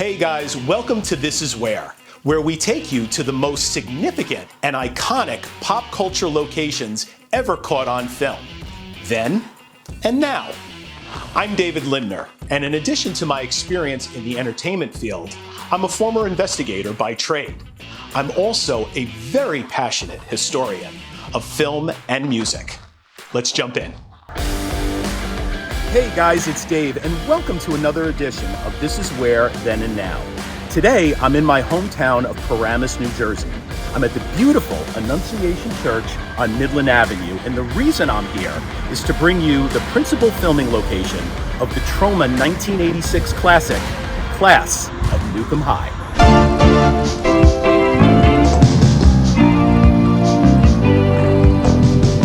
Hey guys, welcome to This Is Where we take you to the most significant and iconic pop culture locations ever caught on film. Then and now. I'm David Lindner, and in addition to my experience in the entertainment field, I'm a former investigator by trade. I'm also a very passionate historian of film and music. Let's jump in. Hey guys, it's Dave, and welcome to another edition of This Is Where, Then and Now. Today, I'm in my hometown of Paramus, New Jersey. I'm at the beautiful Annunciation Church on Midland Avenue, and the reason I'm here is to bring you the principal filming location of the Troma 1986 classic, Class of Nuke Em High.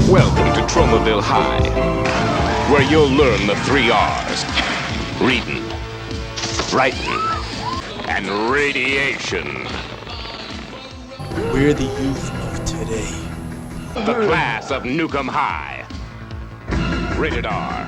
Welcome to Tromaville High, where you'll learn the 3 R's: reading, writing, and radiation. We're the youth of today. The Class of Nuke Em High. Rated R.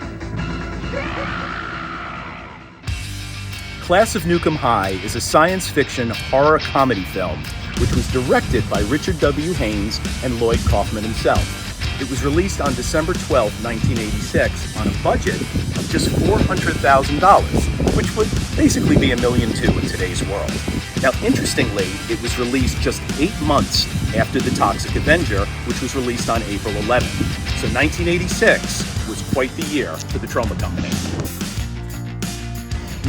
Class of Nuke Em High is a science fiction horror comedy film which was directed by Richard W. Haynes and Lloyd Kaufman himself. It was released on December 12, 1986 on a budget of just $400,000, which would basically be $1.2 million in today's world. Now, interestingly, it was released just 8 months after The Toxic Avenger, which was released on April 11. So 1986 was quite the year for the Troma Company.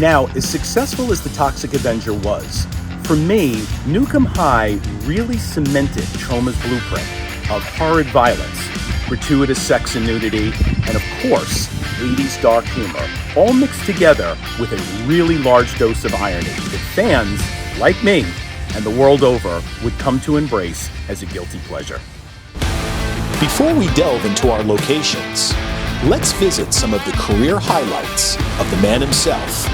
Now, as successful as The Toxic Avenger was, for me, Nuke Em High really cemented Troma's blueprint of horrid violence, gratuitous sex and nudity, and of course, 80s dark humor, all mixed together with a really large dose of irony that fans, like me, and the world over, would come to embrace as a guilty pleasure. Before we delve into our locations, let's visit some of the career highlights of the man himself,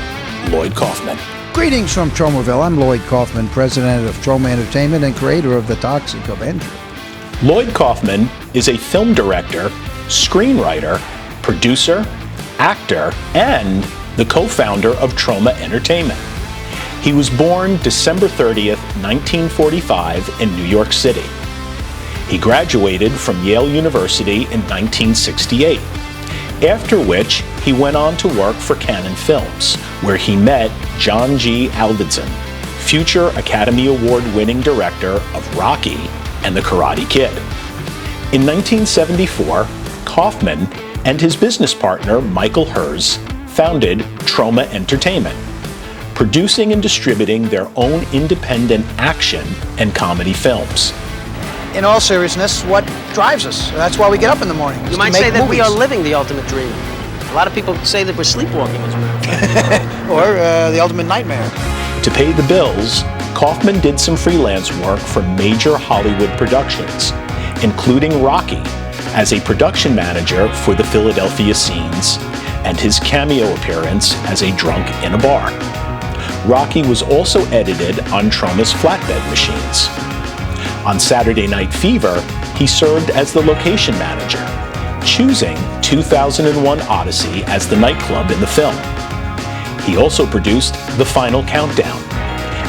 Lloyd Kaufman. Greetings from Tromaville. I'm Lloyd Kaufman, president of Troma Entertainment and creator of The Toxic Avenger. Lloyd Kaufman is a film director, screenwriter, producer, actor, and the co-founder of Troma Entertainment. He was born December 30th, 1945 in New York City. He graduated from Yale University in 1968, after which he went on to work for Cannon Films, where he met John G. Avildsen, future Academy Award-winning director of Rocky and The Karate Kid. In 1974, Kaufman and his business partner Michael Herz founded Troma Entertainment, producing and distributing their own independent action and comedy films. In all seriousness, what drives us? That's why we get up in the morning. You might say that we are living the ultimate dream. A lot of people say that we're sleepwalking as well. Or the ultimate nightmare. To pay the bills, Kaufman did some freelance work for major Hollywood productions, including Rocky, as a production manager for the Philadelphia scenes, and his cameo appearance as a drunk in a bar. Rocky was also edited on Troma's flatbed machines. On Saturday Night Fever, he served as the location manager, choosing 2001 Odyssey as the nightclub in the film. He also produced The Final Countdown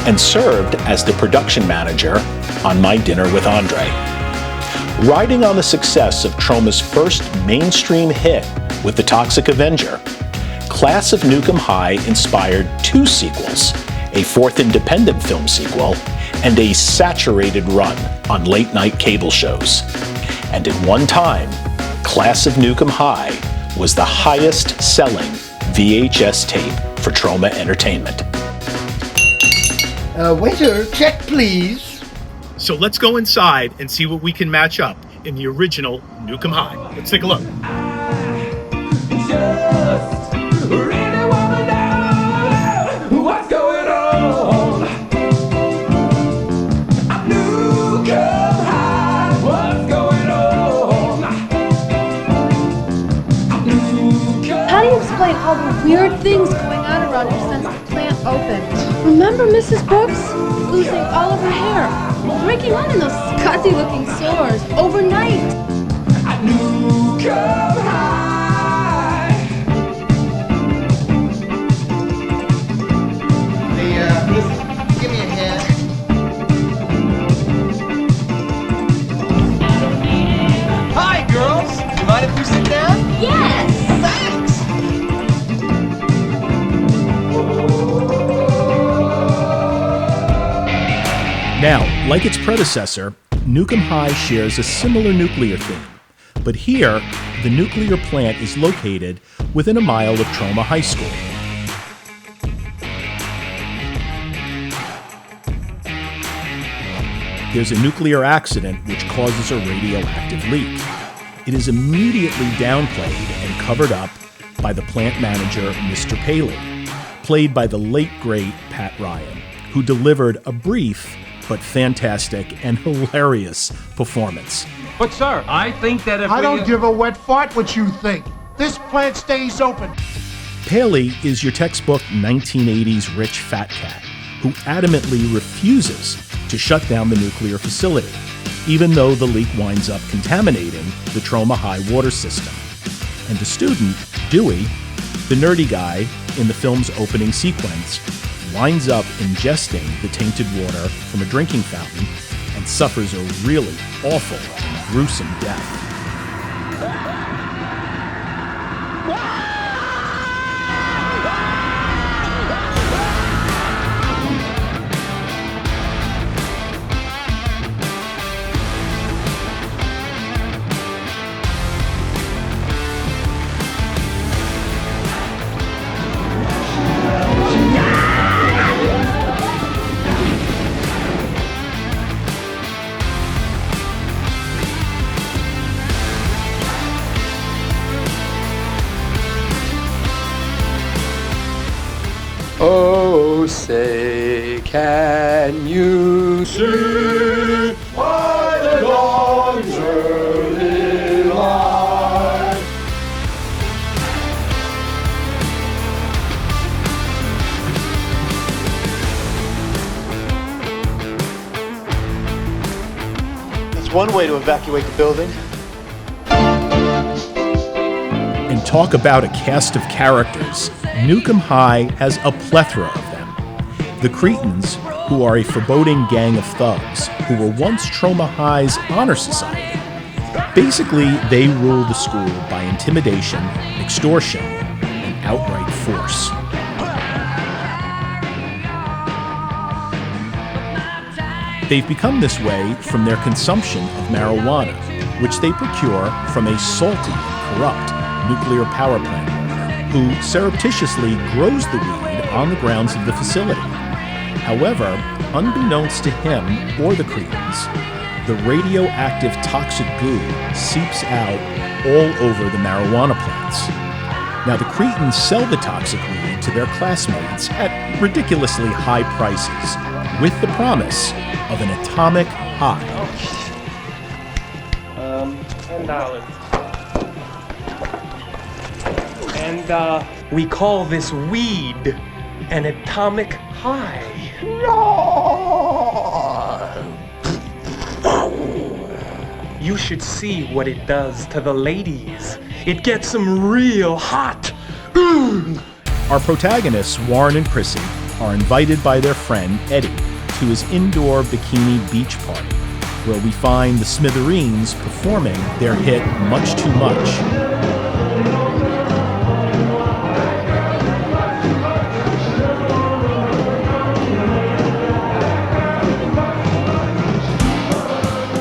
and served as the production manager on My Dinner with Andre. Riding on the success of Troma's first mainstream hit with The Toxic Avenger, Class of Nuke Em High inspired 2 sequels, a 4th independent film sequel, and a saturated run on late-night cable shows. And at one time, Class of Nuke Em High was the highest-selling VHS tape for Troma Entertainment. Waiter, check please. So let's go inside and see what we can match up in the original Nuke Em High. Let's take a look. Just really wanna know what's going on. I'm Nuke Em High, what's going on? How do you explain all the weird things going on around here since the plant opened? Remember Mrs. Brooks? Losing all of her hair, breaking out in those scuzzy-looking sores overnight. I Nuke Em High. The Now, like its predecessor, Nuke Em High shares a similar nuclear theme. But here, the nuclear plant is located within a mile of Troma High School. There's a nuclear accident which causes a radioactive leak. It is immediately downplayed and covered up by the plant manager, Mr. Paley, played by the late, great Pat Ryan, who delivered a brief but fantastic and hilarious performance. But sir, I think that if I don't give a wet fart what you think. This plant stays open. Paley is your textbook 1980s rich fat cat who adamantly refuses to shut down the nuclear facility, even though the leak winds up contaminating the Troma High water system. And the student, Dewey, the nerdy guy in the film's opening sequence, winds up ingesting the tainted water from a drinking fountain and suffers a really awful and gruesome death. Oh, say, can you see by the dawn's early light? That's one way to evacuate the building. And talk about a cast of characters. Nuke Em High has a plethora of them. The Cretans, who are a foreboding gang of thugs who were once Troma High's honor society. Basically, they rule the school by intimidation, extortion, and outright force. They've become this way from their consumption of marijuana, which they procure from a salty and corrupt nuclear power plant worker who surreptitiously grows the weed on the grounds of the facility. However, unbeknownst to him or the Cretans, the radioactive toxic goo seeps out all over the marijuana plants. Now, the Cretans sell the toxic weed to their classmates at ridiculously high prices with the promise of an atomic high. $10. And we call this weed an atomic high. You should see what it does to the ladies. It gets them real hot. Our protagonists, Warren and Chrissy, are invited by their friend Eddie to his indoor bikini beach party, where we find the Smithereens performing their hit Much Too Much.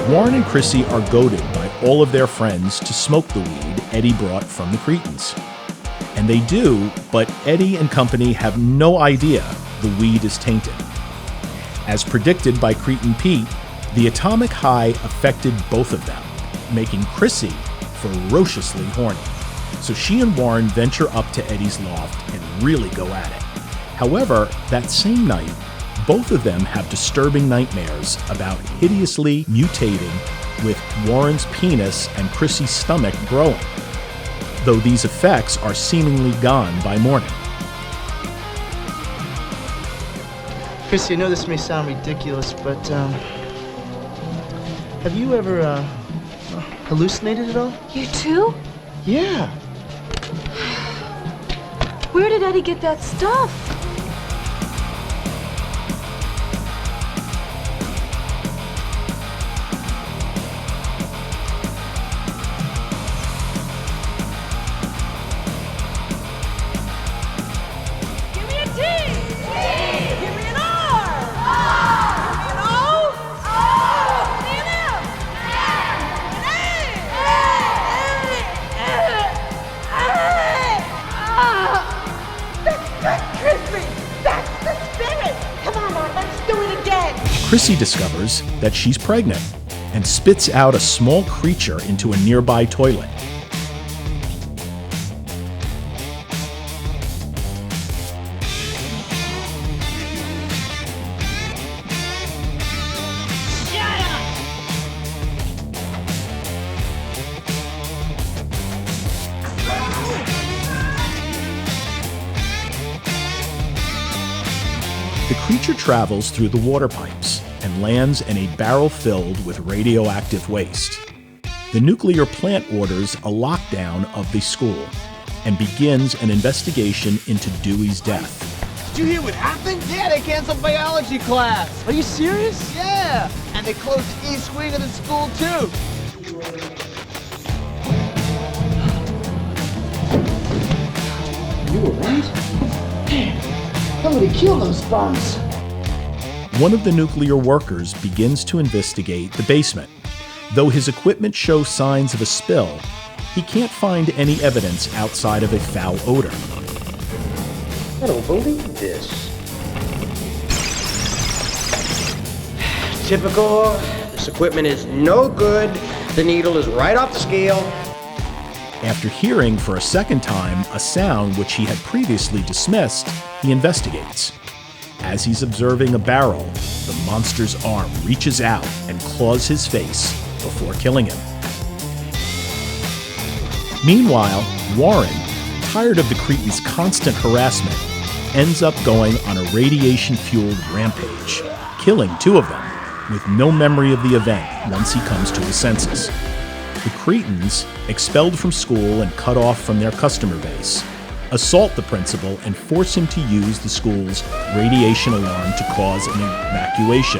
Warren and Chrissy are goaded by all of their friends to smoke the weed Eddie brought from the Cretans. And they do, but Eddie and company have no idea the weed is tainted. As predicted by Cretin Pete, the atomic high affected both of them, making Chrissy ferociously horny. So she and Warren venture up to Eddie's loft and really go at it. However, that same night, both of them have disturbing nightmares about hideously mutating with Warren's penis and Chrissy's stomach growing, though these effects are seemingly gone by morning. Chrissy, I know this may sound ridiculous, but have you ever hallucinated at all? You too? Yeah. Where did Eddie get that stuff? Give me a T! Give me an R! Give me an O! Chrissy discovers that she's pregnant and spits out a small creature into a nearby toilet. The creature travels through the water pipes and lands in a barrel filled with radioactive waste. The nuclear plant orders a lockdown of the school and begins an investigation into Dewey's death. Did you hear what happened? Yeah, they canceled biology class. Are you serious? Yeah, and they closed the east wing of the school too. You were right. Damn, somebody killed those bums. One of the nuclear workers begins to investigate the basement. Though his equipment shows signs of a spill, he can't find any evidence outside of a foul odor. I don't believe this. Typical. This equipment is no good. The needle is right off the scale. After hearing for a second time a sound which he had previously dismissed, he investigates. As he's observing a barrel, the monster's arm reaches out and claws his face before killing him. Meanwhile, Warren, tired of the Cretan's constant harassment, ends up going on a radiation-fueled rampage, killing 2 of them, with no memory of the event once he comes to his senses. The Cretans, expelled from school and cut off from their customer base, assault the principal and force him to use the school's radiation alarm to cause an evacuation,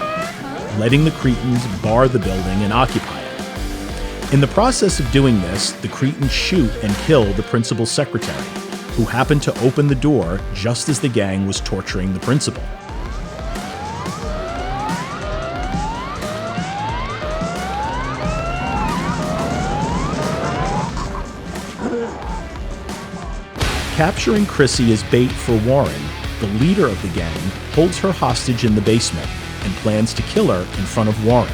letting the Cretans bar the building and occupy it. In the process of doing this, the Cretans shoot and kill the principal's secretary, who happened to open the door just as the gang was torturing the principal. Capturing Chrissy as bait for Warren, the leader of the gang holds her hostage in the basement and plans to kill her in front of Warren,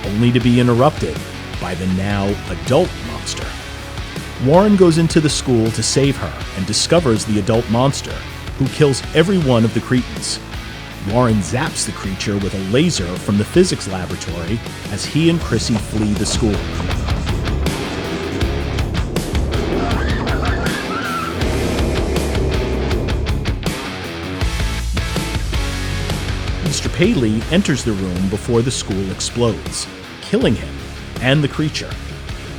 only to be interrupted by the now adult monster. Warren goes into the school to save her and discovers the adult monster, who kills every one of the Cretans. Warren zaps the creature with a laser from the physics laboratory as he and Chrissy flee the school. Mr. Paley enters the room before the school explodes, killing him and the creature.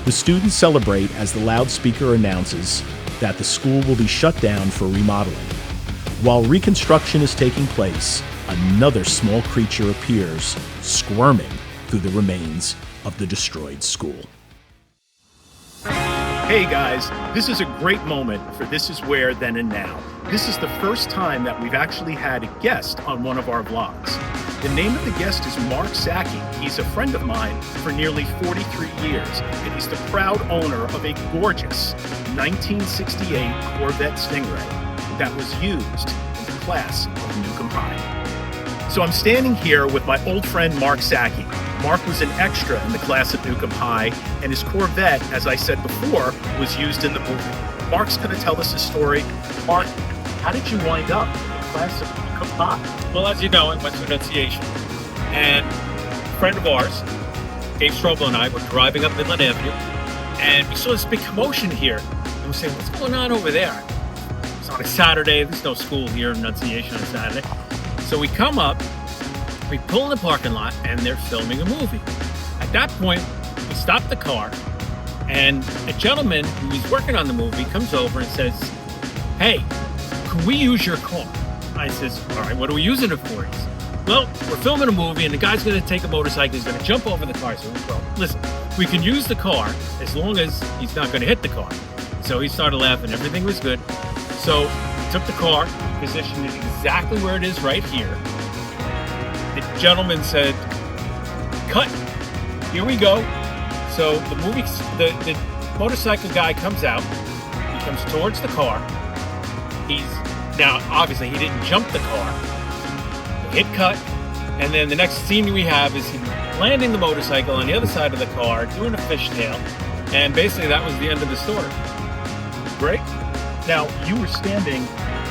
The students celebrate as the loudspeaker announces that the school will be shut down for remodeling. While reconstruction is taking place, another small creature appears, squirming through the remains of the destroyed school. Hey guys, this is a great moment for This Is Where, Then and Now. This is the first time that we've actually had a guest on one of our vlogs. The name of the guest is Mark Sacchi. He's a friend of mine for nearly 43 years, and he's the proud owner of a gorgeous 1968 Corvette Stingray that was used in the class of Nuke Em High. So I'm standing here with my old friend Mark Sacchi. Mark was an extra in the class of Nuke Em High, and his Corvette, as I said before, was used in the movie. Mark's going to tell us his story. Mark, how did you wind up in the class of Nuke Em High? Well, as you know, I went to Annunciation, and a friend of ours, Dave Strobel, and I were driving up Midland Avenue, and we saw this big commotion here, and we're saying, what's going on over there? It's on a Saturday. There's no school here in Annunciation on Saturday. So we come up, we pull in the parking lot, and they're filming a movie. At that point, we stop the car, and a gentleman who was working on the movie comes over and says, hey, can we use your car? I says, all right, what are we using it for? He says, well, we're filming a movie, and the guy's going to take a motorcycle, he's going to jump over the car. So, well, listen, we can use the car as long as he's not going to hit the car. So he started laughing, everything was good. So we took the car, positioned it exactly where it is right here. The gentleman said, cut, here we go. So the motorcycle guy comes out, he comes towards the car. Now, obviously, he didn't jump the car. He hit cut, And then the next scene we have is him landing the motorcycle on the other side of the car, doing a fishtail, and basically that was the end of the story. Great. Now, you were standing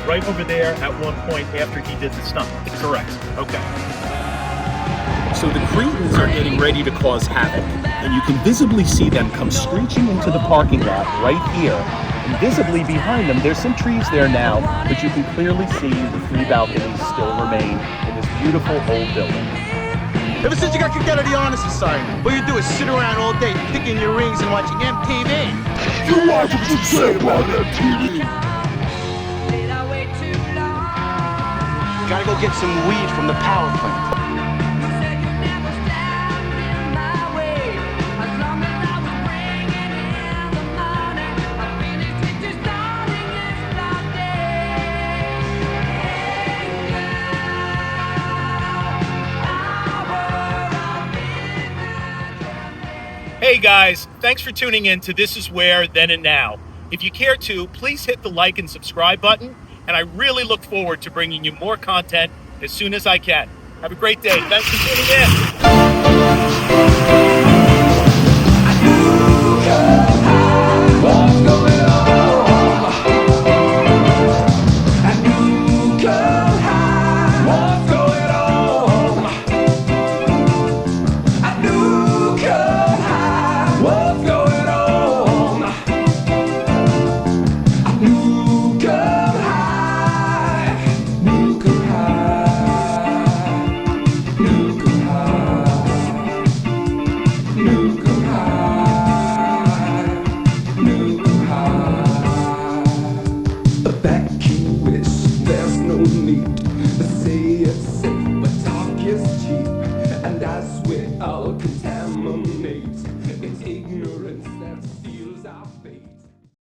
right over there at one point after he did the stunt. Correct. Okay. So the Cretans are getting ready to cause havoc, and you can visibly see them come screeching into the parking lot right here. And visibly behind them, there's some trees there now, but you can clearly see the 3 balconies still remain in this beautiful old building. Ever since you got kicked out of the honor society, all you do is sit around all day picking your rings and watching MTV. You watch what you say about MTV. Gotta go get some weed from the power plant. Hey guys, thanks for tuning in to This Is Where, Then and Now. If you care to, please hit the like and subscribe button, and I really look forward to bringing you more content as soon as I can. Have a great day. Thanks for tuning in.